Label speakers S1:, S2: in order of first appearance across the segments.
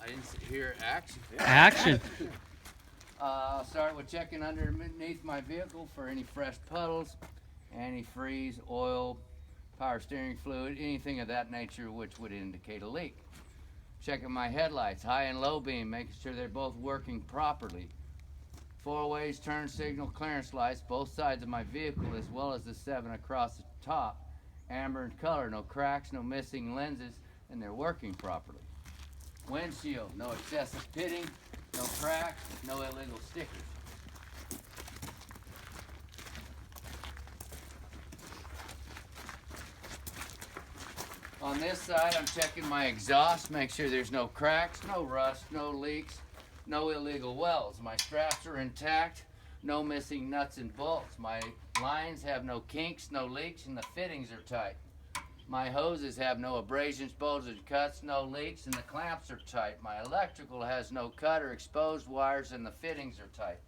S1: I didn't hear action.
S2: Action.
S1: I'll start with checking underneath my vehicle for any fresh puddles, antifreeze, oil, power steering fluid, anything of that nature which would indicate a leak. Checking my headlights, high and low beam, making sure they're both working properly. Four ways turn signal clearance lights, both sides of my vehicle, as well as the 7 across the top. Amber in color, no cracks, no missing lenses, and they're working properly. Windshield, no excessive pitting, no cracks, no illegal stickers. On this side, I'm checking my exhaust, make sure there's no cracks, no rust, no leaks, no illegal welds. My straps are intact, no missing nuts and bolts. My lines have no kinks, no leaks, and the fittings are tight. My hoses have no abrasions, bulges, cuts, no leaks, and the clamps are tight. My electrical has no cut or exposed wires, and the fittings are tight.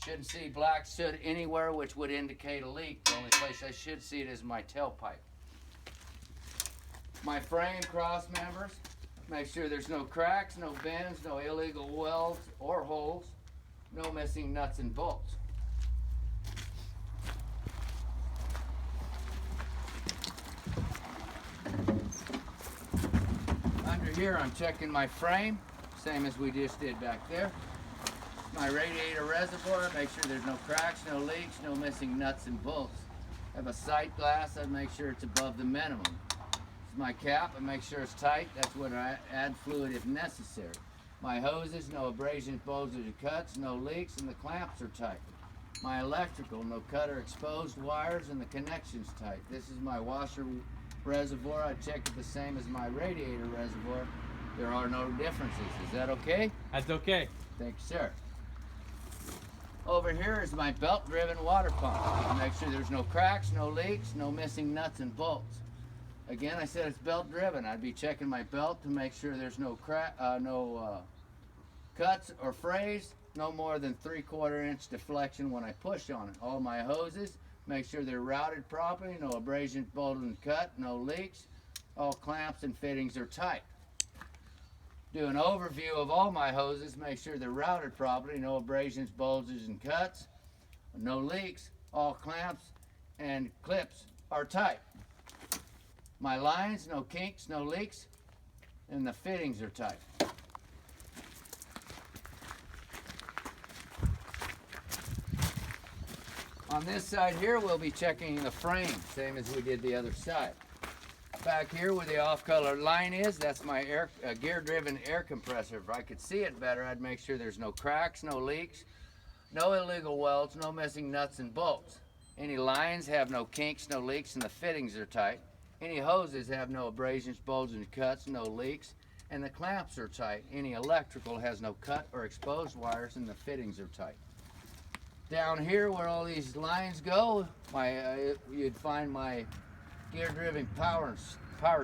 S1: Shouldn't see black soot anywhere, which would indicate a leak. The only place I should see it is my tailpipe. My frame cross members, make sure there's no cracks, no bends, no illegal welds or holes, no missing nuts and bolts. Under here, I'm checking my frame, same as we just did back there. My radiator reservoir, make sure there's no cracks, no leaks, no missing nuts and bolts. I have a sight glass, I make sure it's above the minimum. My cap and make sure it's tight. That's when I add fluid if necessary. My hoses, no abrasions, bulges, or cuts, no leaks, and the clamps are tight. My electrical, no cut or exposed wires, and the connection's tight. This is my washer reservoir. I check it the same as my radiator reservoir. There are no differences. Is that okay?
S2: That's okay.
S1: Thank you, sir. Over here is my belt-driven water pump. Make sure there's no cracks, no leaks, no missing nuts and bolts. Again, I said it's belt driven. I'd be checking my belt to make sure there's no cuts or frays, no more than 3/4 inch deflection when I push on it. All my hoses, make sure they're routed properly, no abrasions, bolted and cut, no leaks. All clamps and fittings are tight. Do an overview of all my hoses, make sure they're routed properly, no abrasions, bulges and cuts, no leaks. All clamps and clips are tight. My lines, no kinks, no leaks, and the fittings are tight. On this side here, we'll be checking the frame, same as we did the other side. Back here where the off-color line is, that's my gear-driven air compressor. If I could see it better, I'd make sure there's no cracks, no leaks, no illegal welds, no missing nuts and bolts. Any lines have no kinks, no leaks, and the fittings are tight. Any hoses have no abrasions, bulges, and cuts, no leaks, and the clamps are tight. Any electrical has no cut or exposed wires, and the fittings are tight. Down here where all these lines go, you'd find my gear-driven power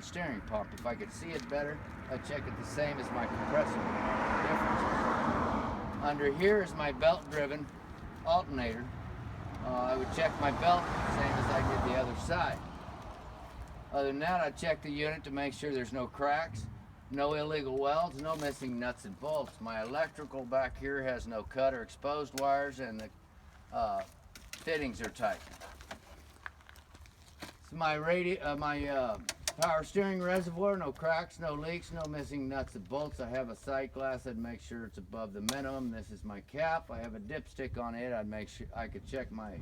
S1: steering pump. If I could see it better, I'd check it the same as my compressor. Differences. Under here is my belt-driven alternator. I would check my belt, same as I did the other side. Other than that, I check the unit to make sure there's no cracks, no illegal welds, no missing nuts and bolts. My electrical back here has no cut or exposed wires, and the fittings are tight. So my power steering reservoir, no cracks, no leaks, no missing nuts and bolts. I have a sight glass. I'd make sure it's above the minimum. This is my cap. I have a dipstick on it. I'd make sure I could check my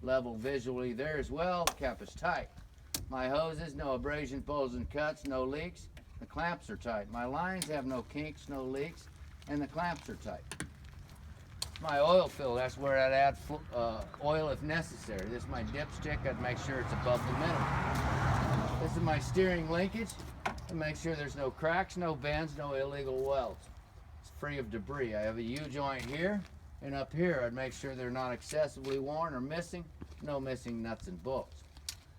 S1: level visually there as well. Cap is tight. My hoses, no abrasions, bulges, and cuts, no leaks. The clamps are tight. My lines have no kinks, no leaks, and the clamps are tight. My oil fill, that's where I'd add oil if necessary. This is my dipstick. I'd make sure it's above the minimum. This is my steering linkage. To make sure there's no cracks, no bends, no illegal welds. It's free of debris. I have a U-joint here, and up here I'd make sure they're not excessively worn or missing. No missing nuts and bolts.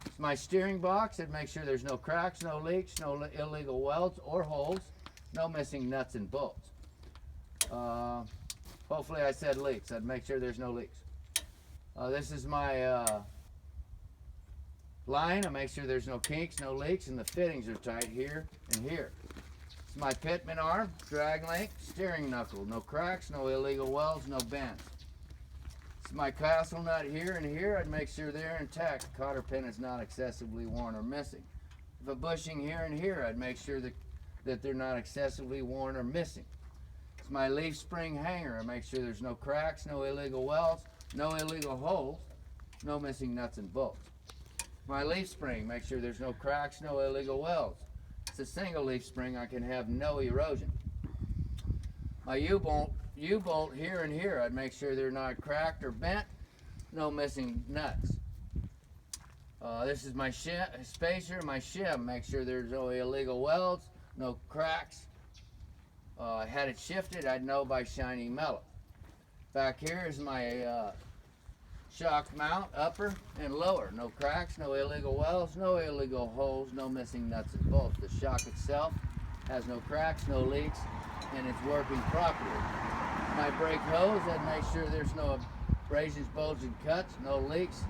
S1: It's my steering box. I'd make sure there's no cracks, no leaks, no illegal welds or holes, no missing nuts and bolts. Hopefully I said leaks. I'd make sure there's no leaks. This is my line. I make sure there's no kinks, no leaks, and the fittings are tight here and here. It's my pitman arm, drag link, steering knuckle. No cracks, no illegal welds, no bends. It's my castle nut here and here. I'd make sure they're intact. The cotter pin is not excessively worn or missing. If a bushing here and here, I'd make sure that they're not excessively worn or missing. It's my leaf spring hanger. I make sure there's no cracks, no illegal welds, no illegal holes, no missing nuts and bolts. My leaf spring, make sure there's no cracks, no illegal welds. It's a single leaf spring, I can have no erosion. My U-bolt here and here, I'd make sure they're not cracked or bent, no missing nuts. This is my spacer, my shim, make sure there's no illegal welds, no cracks. Had it shifted, I'd know by shiny metal. Back here is my shock mount, upper and lower. No cracks, no illegal welds, no illegal holes, no missing nuts and bolts. The shock itself has no cracks, no leaks, and it's working properly. My brake hose, I'd make sure there's no abrasions, bulges, and cuts, no leaks,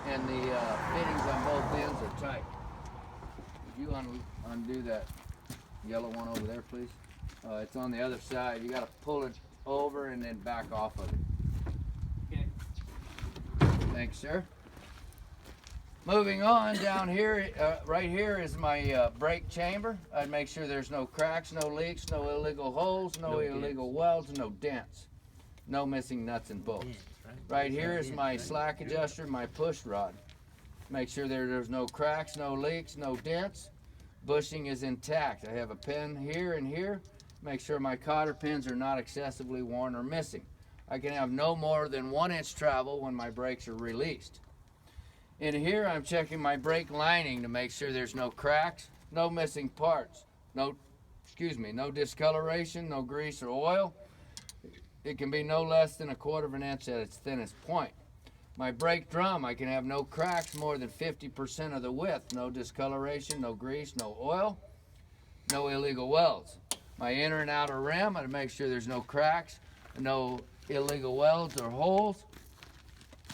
S1: and the fittings on both ends are tight. If you undo that yellow one over there, please. It's on the other side. You got to pull it over and then back off of it. Thanks, sir. Moving on down here, right here is my brake chamber. I'd make sure there's no cracks, no leaks, no illegal holes, no illegal welds, no dents, no missing nuts and bolts. Right here is my slack adjuster, my push rod. Make sure there's no cracks, no leaks, no dents. Bushing is intact. I have a pin here and here. Make sure my cotter pins are not excessively worn or missing. I can have no more than 1 inch travel when my brakes are released. In here, I'm checking my brake lining to make sure there's no cracks, no missing parts, no discoloration, no grease or oil. It can be no less than 1/4 inch at its thinnest point. My brake drum, I can have no cracks more than 50% of the width, no discoloration, no grease, no oil, no illegal welds. My inner and outer rim, I make sure there's no cracks, no illegal welds or holes.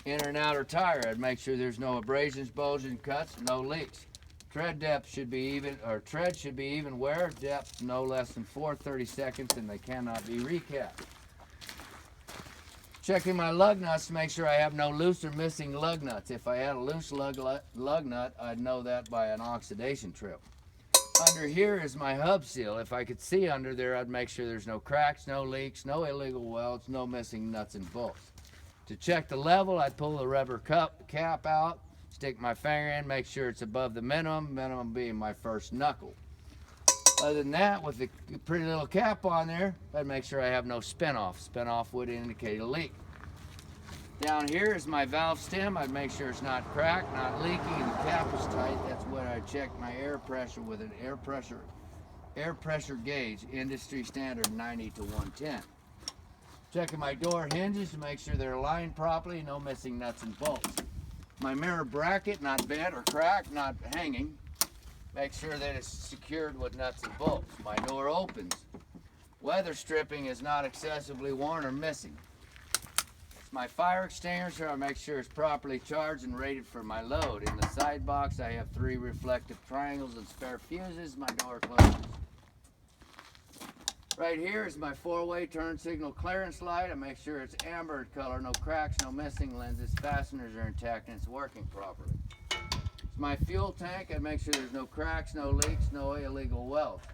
S1: Inner and outer tire, I'd make sure there's no abrasions, bulges, cuts, no leaks. Tread depth should be even, or tread should be even wear, depth no less than 4/32, and they cannot be recapped. Checking my lug nuts to make sure I have no loose or missing lug nuts. If I had a loose lug nut, I'd know that by an oxidation trip. Under here is my hub seal. If I could see under there, I'd make sure there's no cracks, no leaks, no illegal welds, no missing nuts and bolts. To check the level, I'd pull the rubber cap out, stick my finger in, make sure it's above the minimum being my first knuckle. Other than that, with the pretty little cap on there, I'd make sure I have no spin-off. Spin-off would indicate a leak. Down here is my valve stem. I'd make sure it's not cracked, not leaking, and the cap is tight. That's when I check my air pressure with an air pressure gauge, industry standard 90 to 110. Checking my door hinges to make sure they're aligned properly, no missing nuts and bolts. My mirror bracket, not bent or cracked, not hanging. Make sure that it's secured with nuts and bolts. My door opens. Weather stripping is not excessively worn or missing. It's my fire extinguisher. I make sure it's properly charged and rated for my load. In the side box, I have 3 reflective triangles and spare fuses. My door closes. Right here is my 4-way turn signal clearance light. I make sure it's amber color, no cracks, no missing lenses, fasteners are intact, and it's working properly. It's my fuel tank. I make sure there's no cracks, no leaks, no illegal welds.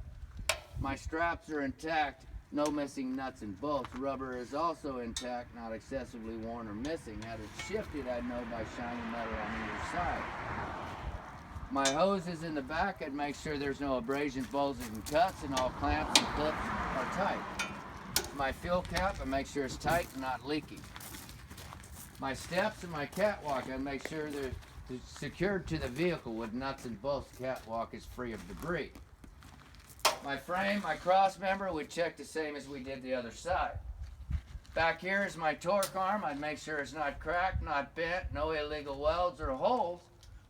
S1: My straps are intact, no missing nuts and bolts. Rubber is also intact, not excessively worn or missing. Had it shifted, I'd know by shiny metal on either side. My hose is in the back. I'd make sure there's no abrasions, bulges, and cuts, and all clamps and clips are tight. My fuel cap, I make sure it's tight and not leaking. My steps and my catwalk, I make sure they're secured to the vehicle with nuts and bolts. The catwalk is free of debris. My frame, my cross member, we check the same as we did the other side. Back here is my torque arm. I'd make sure it's not cracked, not bent, no illegal welds or holes.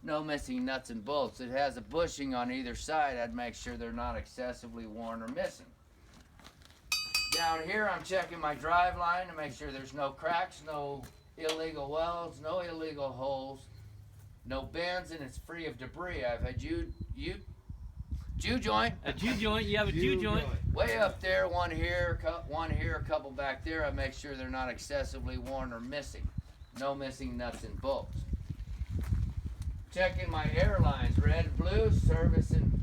S1: No missing nuts and bolts. It has a bushing on either side. I'd make sure they're not excessively worn or missing. Down here, I'm checking my drive line to make sure there's no cracks, no illegal welds, no illegal holes, no bends, and it's free of debris. I've had Jew joint.
S2: A Jew joint. You have a Jew joint.
S1: Way up there, one here, a couple back there. I make sure they're not excessively worn or missing. No missing nuts and bolts. Checking my airlines, red and blue, service and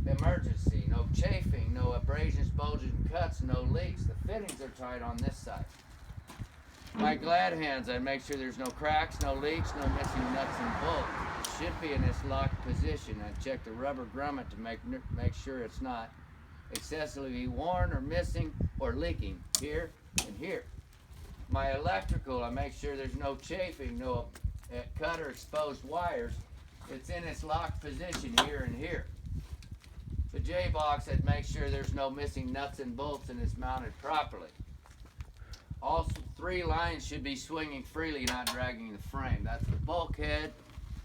S1: emergency. No chafing, no abrasions, bulges, and cuts, no leaks. The fittings are tight on this side. My glad hands, I make sure there's no cracks, no leaks, no missing nuts and bolts. It should be in this locked position. I check the rubber grommet to make sure it's not excessively worn or missing or leaking here and here. My electrical, I make sure there's no chafing, no cut or exposed wires. It's in its locked position here and here. The J-box, I'd make sure there's no missing nuts and bolts and it's mounted properly. All three lines should be swinging freely, not dragging the frame. That's the bulkhead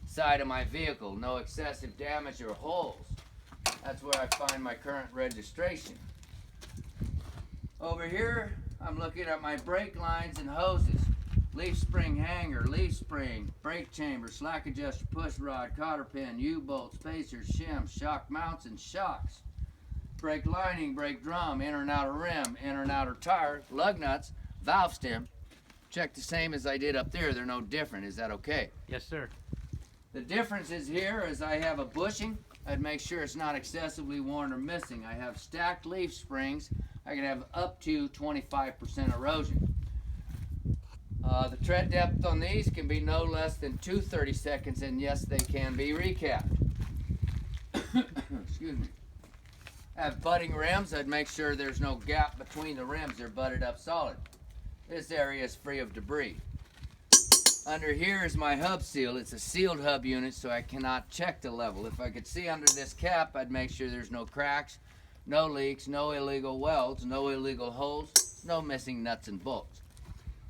S1: side of my vehicle. No excessive damage or holes. That's where I find my current registration. Over here, I'm looking at my brake lines and hoses. Leaf spring hanger, leaf spring, brake chamber, slack adjuster, push rod, cotter pin, U-bolts, spacers, shims, shock mounts, and shocks. Brake lining, brake drum, inner and outer rim, inner and outer tire, lug nuts, valve stem. Check the same as I did up there. They're no different. Is that okay?
S2: Yes, sir.
S1: The difference is here is I have a bushing. I'd make sure it's not excessively worn or missing. I have stacked leaf springs. I can have up to 25% erosion. The tread depth on these can be no less than 2/32, and yes, they can be recapped. Excuse me. I have butting rims. I'd make sure there's no gap between the rims. They're butted up solid. This area is free of debris. Under here is my hub seal. It's a sealed hub unit, so I cannot check the level. If I could see under this cap, I'd make sure there's no cracks, no leaks, no illegal welds, no illegal holes, no missing nuts and bolts.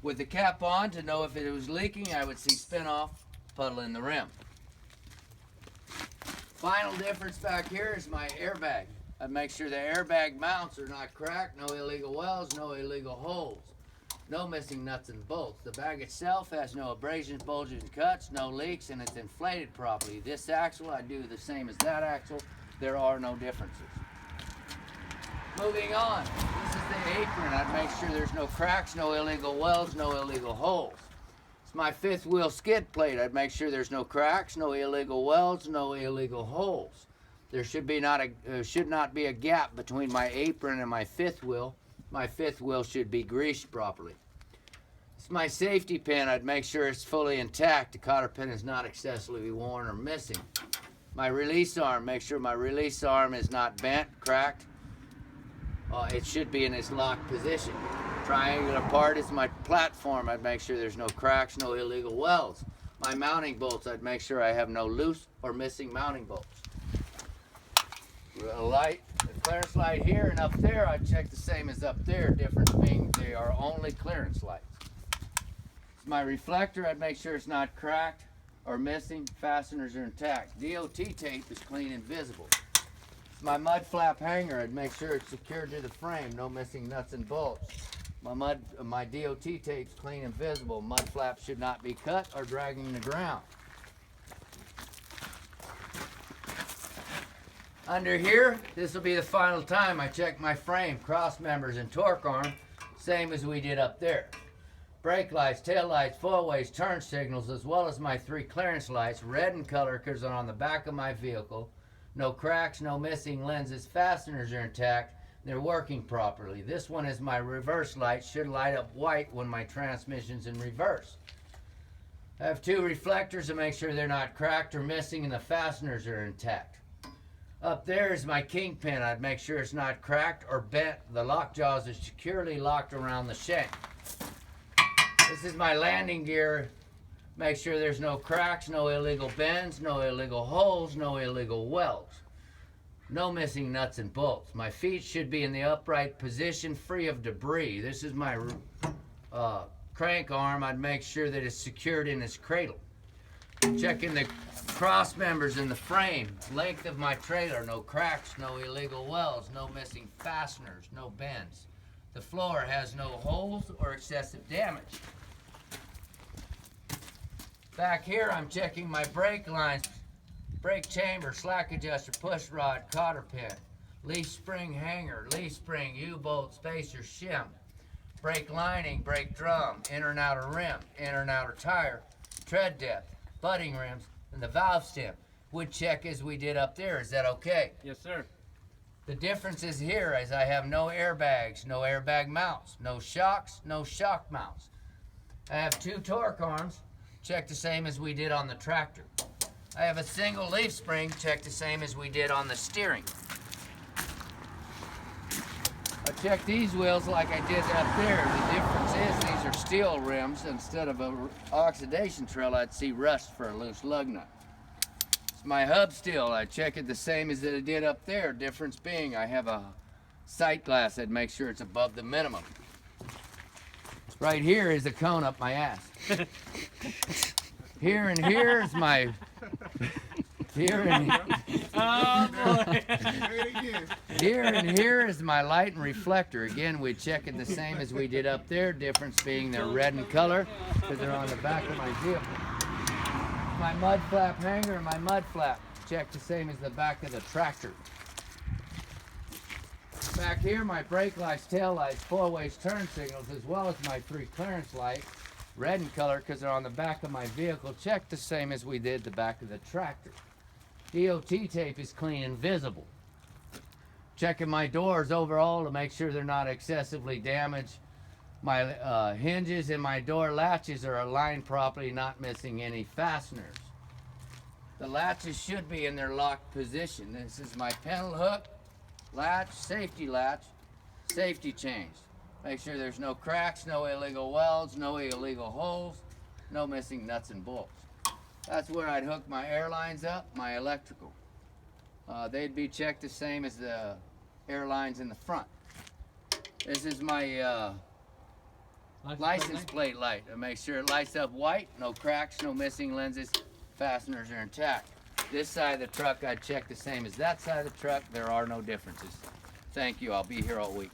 S1: With the cap on, to know if it was leaking, I would see spin off, puddle in the rim. Final difference back here is my airbag. I'd make sure the airbag mounts are not cracked, no illegal welds, no illegal holes, no missing nuts and bolts. The bag itself has no abrasions, bulges, and cuts, no leaks, and it's inflated properly. This axle, I do the same as that axle. There are no differences. Moving on, this is the apron. I'd make sure there's no cracks, no illegal welds, no illegal holes. It's my fifth wheel skid plate. I'd make sure there's no cracks, no illegal welds, no illegal holes. There should not be a gap between my apron and my fifth wheel. My fifth wheel should be greased properly. It's my safety pin. I'd make sure it's fully intact. The cotter pin is not excessively worn or missing. My release arm. Make sure my release arm is not bent, cracked. It should be in its locked position. Triangular part is my platform. I'd make sure there's no cracks, no illegal welds. My mounting bolts, I'd make sure I have no loose or missing mounting bolts. A light, the clearance light here and up there, I'd check the same as up there, difference being they are only clearance lights. It's my reflector, I'd make sure it's not cracked or missing, fasteners are intact. DOT tape is clean and visible. My mud flap hanger, I'd make sure it's secured to the frame, no missing nuts and bolts. My DOT tape's clean and visible. Mud flaps should not be cut or dragging the ground. Under here, this will be the final time I check my frame, cross members, and torque arm, same as we did up there. Brake lights, tail lights, foil-ways, turn signals, as well as my 3 clearance lights, red in color because they're on the back of my vehicle. No cracks, no missing lenses, fasteners are intact, they're working properly. This one is my reverse light, should light up white when my transmission's in reverse. I have 2 reflectors to make sure they're not cracked or missing and the fasteners are intact. Up there is my kingpin. I'd make sure it's not cracked or bent. The lock jaws are securely locked around the shank. This is my landing gear. Make sure there's no cracks, no illegal bends, no illegal holes, no illegal welds. No missing nuts and bolts. My feet should be in the upright position, free of debris. This is my crank arm. I'd make sure that it's secured in its cradle. Checking the cross members in the frame. Length of my trailer. No cracks, no illegal welds, no missing fasteners, no bends. The floor has no holes or excessive damage. Back here, I'm checking my brake lines brake chamber, slack adjuster, push rod, cotter pin, leaf spring hanger, leaf spring, U-bolt, spacer, shim, brake lining, brake drum, inner and outer rim, inner and outer tire, tread depth, butting rims, and the valve stem. Would check as we did up there. Is that okay?
S2: Yes, sir.
S1: The difference is here is I have no airbags, no airbag mounts, no shocks, no shock mounts. I have 2 torque arms, check the same as we did on the tractor. I have a single leaf spring, check the same as we did on the steering. I checked these wheels like I did up there. The difference is these are steel rims. Instead of an oxidation trail, I'd see rust for a loose lug nut. It's my hub steel. I check it the same as I did up there. Difference being I have a sight glass that makes sure it's above the minimum. Right here is a cone up my ass. Here and here is my here and
S2: Oh boy.
S1: here and here is my light and reflector. Again, we check it the same as we did up there. Difference being they're red in color because they're on the back of my vehicle. My mud flap hanger and my mud flap check the same as the back of the tractor. Back here, my brake lights, tail lights, 4-way turn signals, as well as my 3 clearance lights, red in color because they're on the back of my vehicle, check the same as we did the back of the tractor. DOT tape is clean and visible. Checking my doors overall to make sure they're not excessively damaged. My hinges and my door latches are aligned properly, not missing any fasteners. The latches should be in their locked position. This is my panel hook, latch, safety chains. Make sure there's no cracks, no illegal welds, no illegal holes, no missing nuts and bolts. That's where I'd hook my airlines up, my electrical. They'd be checked the same as the airlines in the front. This is my license plate light. I make sure it lights up white, no cracks, no missing lenses, fasteners are intact. This side of the truck I check the same as that side of the truck. There are no differences. Thank you. I'll be here all week.